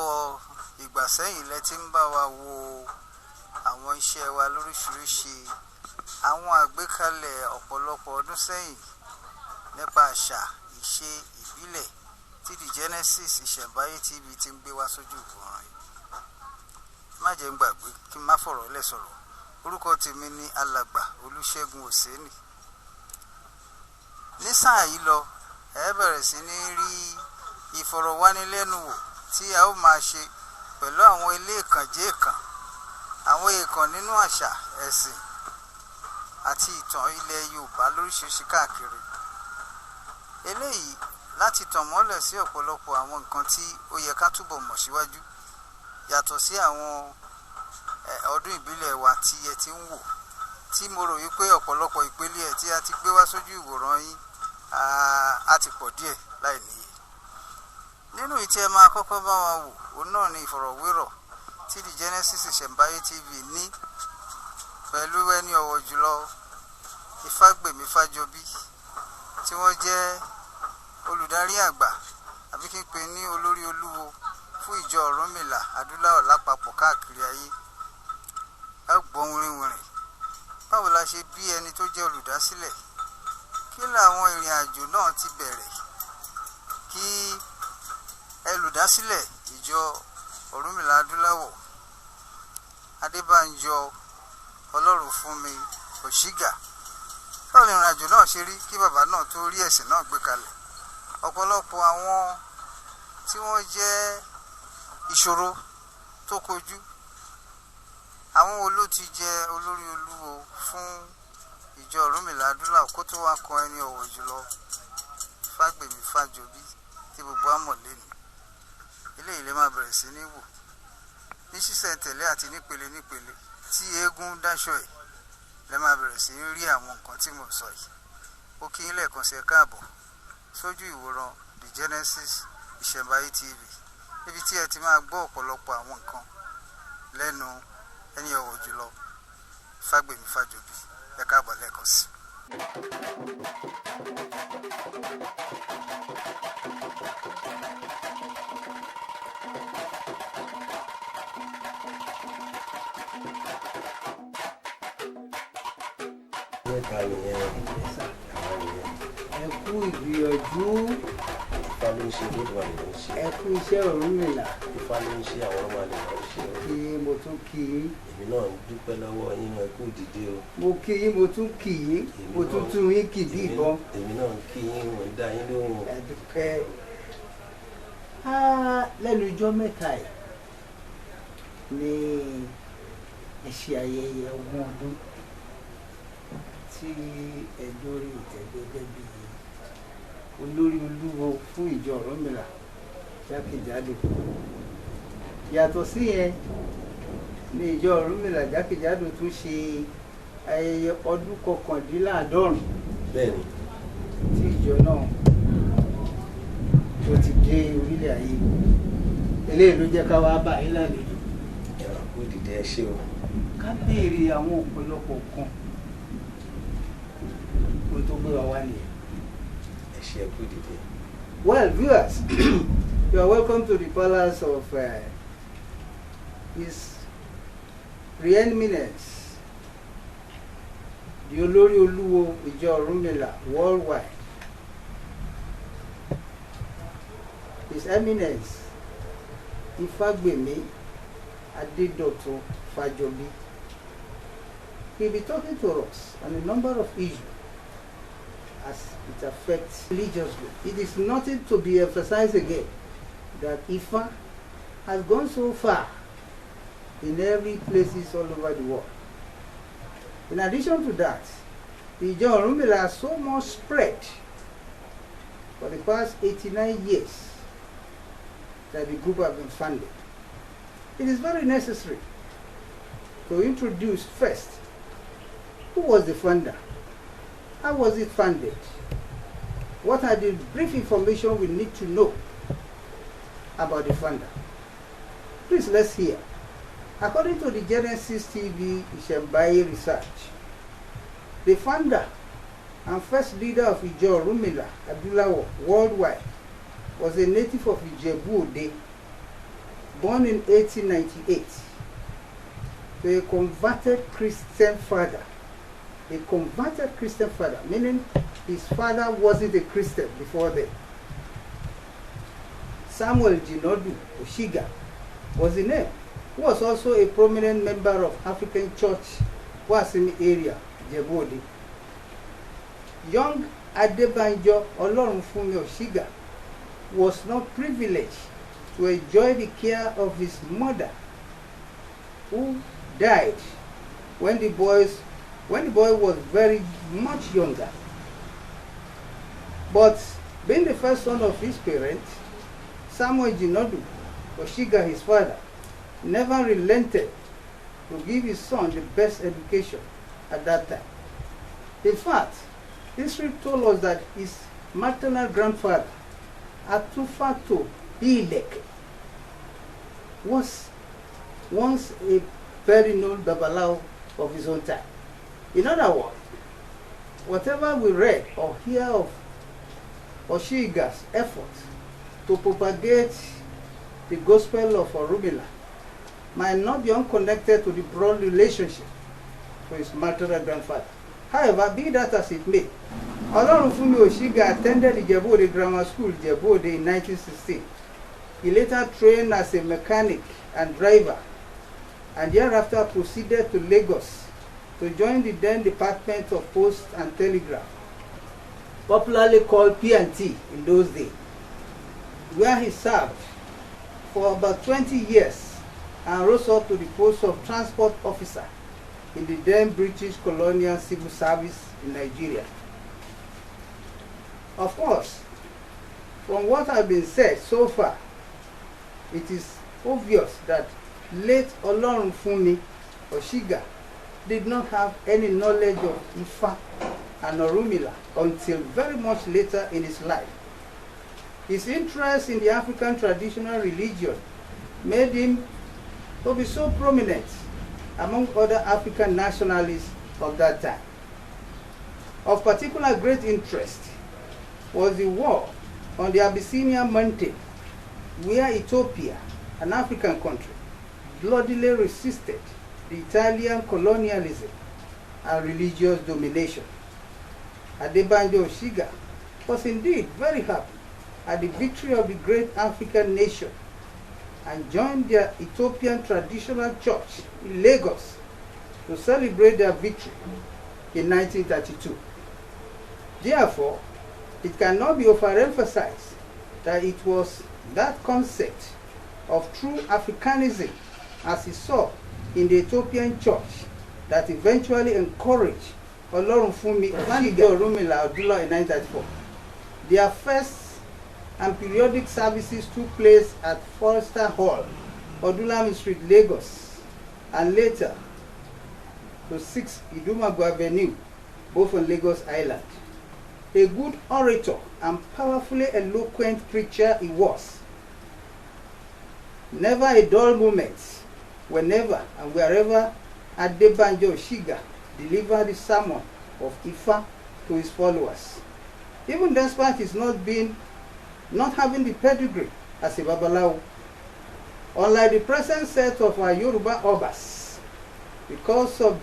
ọ̀pọ̀lọpọ̀ ìgbà sẹ́yìn lẹ ti ń bá wa wo àwọn iṣẹ́ wa lóríṣiríṣi, àwọn àgbékalẹ̀ ọ̀pọ̀lọpọ̀ ọdún sẹ́yìn nípa àṣà, ìṣe, ìbílẹ̀ tí the Genesis Ìṣẹ̀ǹbáyé TV ti ń gbé wá sójú ìwòran yìí. Má jẹ́ ń gbàgbé kí n má fọ̀rọ̀ lẹ̀ sọ̀rọ̀. Orúkọ tèmi ni Alàgbà Olúṣẹ́gun Òsénì. Ní sáà yìí lọ, ẹ bẹ̀rẹ̀ sí ní rí ìfọ̀rọ̀wánilẹ́nuwò tí a ó máa ṣe pẹ̀lú àwọn ilé ìkànjẹ́-èkàn, àwọn èèkàn nínú àṣà, ẹ̀sìn àti ìtàn ilẹ̀ Yorùbá lóríṣiríṣi káàkiri. Eléyìí láti tàn mọ́lẹ̀ sí ọ̀pọ̀lọpọ̀ àwọn nǹkan tí ó yẹ ká túbọ̀ mọ̀ síwájú, yàtọ̀ sí àwọn ọdún ìbílẹ̀ wa tí ẹ ti ń wò, tí mo rò wípé ọ̀pọ̀lọpọ̀ ìpele ẹ̀ tí a ti gbé wá sójú ìwòran yín á ti pọ̀ díẹ̀ láì níye. Nínú ìtí ẹ máa kọ́kọ́ bá wa wò, òun náà ni ìfọ̀rọ̀wérọ̀ tí the Genesis Ìṣẹ̀ǹbáyé TV ní pẹ̀lú ẹni ọ̀wọ̀ jùlọ Ifágbèmí Fájọbí, tí wọ́n jẹ́ olùdarí àgbà àbí kí n pè ní olórí olúwo fún Ijo Orunmila Adulawo lápapọ̀ káàkiri ayé. Ẹ gbọ́ wìrìwìrì báwo la ṣe bí ẹni tó jẹ́ olùdásílẹ̀, kí làwọn ìrìn àjò náà ti bẹ̀rẹ̀ kí olùdásílẹ̀ Ijo Orunmila Adulawo Adebanjo Olorunfunmi Osiga, báwo ni ìrìn àjò náà ṣe rí kí bàbá náà tó rí ẹ̀sìn náà gbé kalẹ̀. Ọ̀pọ̀lọpọ̀ àwọn tí wọ́n jẹ́ ìṣòro tó kojú, àwọn wo ló ti jẹ́ olórí olúwo fún Ijo Orunmila Adulawo kó tó wá kan ẹni ọ̀wọ̀ jùlọ Ifágbèmí Fájọbí tí gbogbo àmọ̀ lẹ́nu. Eléyìí lè máa bẹ̀rẹ̀ sí ní wò ní ṣísẹ̀ntẹ̀lé àti nípele nípele tí eégún dáṣọ ẹ̀ lè máa bẹ̀rẹ̀ sí ní rí àwọn nǹkan tí mo sọ yìí. Ó kí yín lẹ́ẹ̀kan sí ẹ káàbọ̀ sójú ìwòran the Genesis Ìṣẹ̀ǹbáyé TV, níbi tí ẹ ti máa gbọ́ ọ̀pọ̀lọpọ̀ àwọn nǹkan lẹ́nu ẹni ọ̀wọ̀ jùlọ Ifágbèmí Fájọbí. Ẹ káàbọ̀ lẹ́ẹ̀kan sí. Ẹ kú ìgbìyànjú, Ifá ló ń ṣe Olódùmarè ló ń ṣe. ẹ kú iṣẹ́ Ọ̀rúnmìlà. Ifá ló ń ṣe, àwọn ọmọ àlè ló ń ṣe. Kí mo tún kí yín. Èmi náà ń dúpẹ́ lọ́wọ́ yín, ẹ kú dìde o. Mo kí yín, mo tún kí yín, mo tún tún yín kì bí ìbọn. Èmi náà ń kí yín, mo ń dá yín lóhùn. Ẹ dúpẹ́. Lẹ́nu ijọ́ mẹ́ta yìí ni ẹ ṣe ayẹyẹ ogún ọdún tí ẹ dórí ìtẹ́ gẹ́gẹ́ bí olórí olúwo fún Ijo Orunmila jákèjádò. Yàtọ̀ sí yẹn ní Ijo Orunmila jákèjádò tún ṣe ayẹyẹ ọdún 99 Bẹ́ẹ̀ni. tí ìjọ náà tó ti dé orílẹ̀ ayé. Eléyìí ló jẹ́ ká wá bá yín lálejò. Ẹ kú dìde, ẹ ṣé o. Ká béèrè àwọn ọ̀pọ̀lọpọ̀ kan ohun tó gbé wa wá nìyẹn. Ẹ ṣé, ẹ kú dìde. Well, viewers, you are welcome to the palace of His Royal Eminence, the Olórí Olúwo Ijo Orunmila World-wide. His Eminence Ifágbèmí Adédọ̀tun Fájọbí. He'll be talking to us on a number of issues as it affects religious group. It is nothing to be emphasized again that Ifa has gone so far in every places all over the world. In addition to that, the Ijo Orunmila has so much spread for the past 89 years that the group have been funded. It is very necessary to introduce first who was the funder, how was it funded, what are the brief information we need to know about the funder. Please, let's hear. According to the Genesis TV Ìṣẹ̀ǹbáyé research, the founder and first leader of Ijo Orunmila Adulawo World-wide was a native of Ijebu-Ode born in 1898 to a converted Christian father. A converted Christian father, meaning his father wasn't a Christian before then. Samuel Jinodu Osiga was the name. He was also a prominent member of African Church, Wasimi area, Ijebu-Ode. Young Adebanjo Olorunfunmi Osiga was not privileged to enjoy the care of his mother, who died when the boy was very much younger. But being the first son of his parents, Samuel Jinodu Osiga, his father, never relented to give his son the best education at that time. In fact, history told us that his maternal grandfather, a-tun'fa-to-bi-ileke, was once a very known babalawo of his own time. In other words, whatever we read or hear of Osiga's efforts to propagate the gospel of Orunmila might not be unconnected to the broad relationship with his maternal grandfather. However, be that as it may, Olorunfunmi Osiga attended Ijebu-Ode Grammar School, Ijebu-Ode, in 1916. He later trained as a mechanic and driver, and thereafter proceeded to Lagos to join the then Department of Post and Telegraph, popularly called P&T in those days, where he served for about 20 years and rose up to the post of transport officer in the then British Colonial Civil Service in Nigeria. Of course, from what has been said so far, it is obvious that late Olorunfunmi Osiga did not have any knowledge of Ifa and Orunmila until very much later in his life. His interest in the African traditional religion made him to be so prominent among other African nationalists of that time. Of particular great interest was the war on the Abyssinian mountain, where Ethiopia, an African country, bloodily resisted the Italian colonialism and religious domination. Adebanjo Osiga was indeed very happy at the victory of the great African nation and joined their Ethiopian traditional church in Lagos to celebrate their victory in 1932. Therefore, it cannot be overemphasized that it was that concept of true Africanism as he saw in the Ethiopian church that eventually encouraged Olorunfunmi Ijo Orunmila Adulawo in 1934. Their first and periodic services took place at Forester Hall, Odulami Street, Lagos, and later to 6 Idumago Avenue, both on Lagos Island. A good orator and powerfully eloquent preacher he was. Never a dull moment whenever and wherever Adebanjo Osiga delivered the sermon of Ifa to his followers, even despite his not having the pedigree as a babalawo. Unlike the present set of our Yoruba obas, because of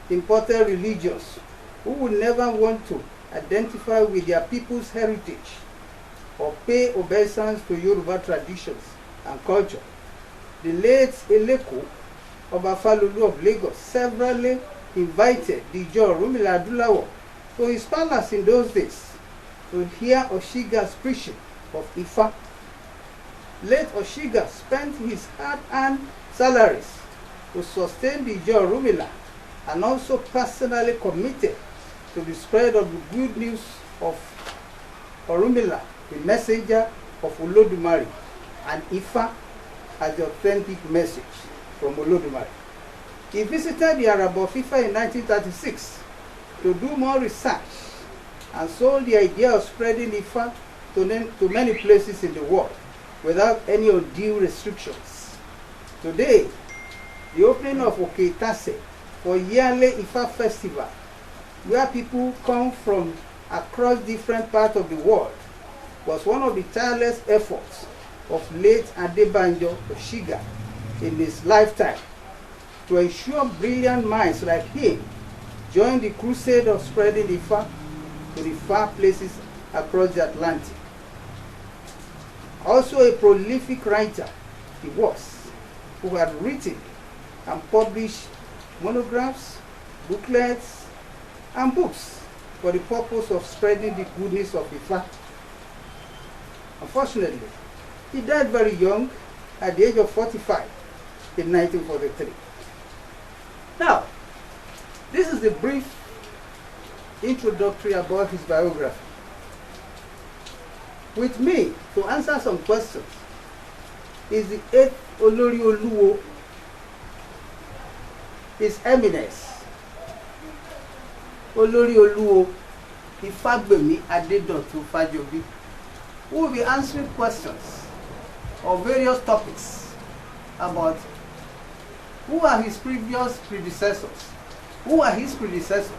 imported religions who would never want to identify with their people's heritage or pay obeisance to Yoruba traditions and culture, the late Eleko Obafalolu of Lagos severally invited the Ijo Orunmila Adulawo to his palace in those days to hear Osiga's preaching of Ifa. Late Osiga spent his hard-earned salaries to sustain the Ijo Orunmila and also personally committed to the spread of the good news of Orunmila, the messenger of Olodumare, and Ifa as the authentic message from Olodumare. He visited the Arab of Ifa in 1936 to do more research and sold the idea of spreading Ifa to many places in the world without any undue restrictions. Today, the opening of Oketase for yearly Ifa festival, where people come from across different parts of the world, was one of the tireless efforts of late Adebanjo Osiga in his lifetime to ensure brilliant minds like him join the crusade of spreading Ifa to the far places across the Atlantic. Also a prolific writer he was, who had written and published monographs, booklets, and books for the purpose of spreading the goodness of Ifa. Unfortunately, he died very young at the age of 45 in 1943. Now, this is the brief introductory about his biography. With me to answer some questions is the 8th Olorunfunmi, His Eminence Olorunfunmi Adebanjo, who will be answering questions on various topics about who are his previous predecessors, who are his predecessors,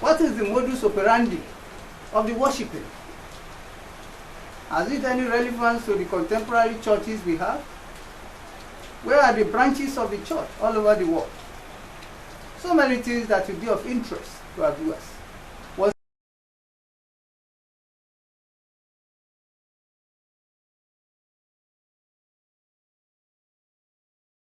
what is the modus operandi of the worshiping, has it any relevance to the contemporary churches we have, where are the branches of the church all over the world. So many things that will be of interest to our viewers.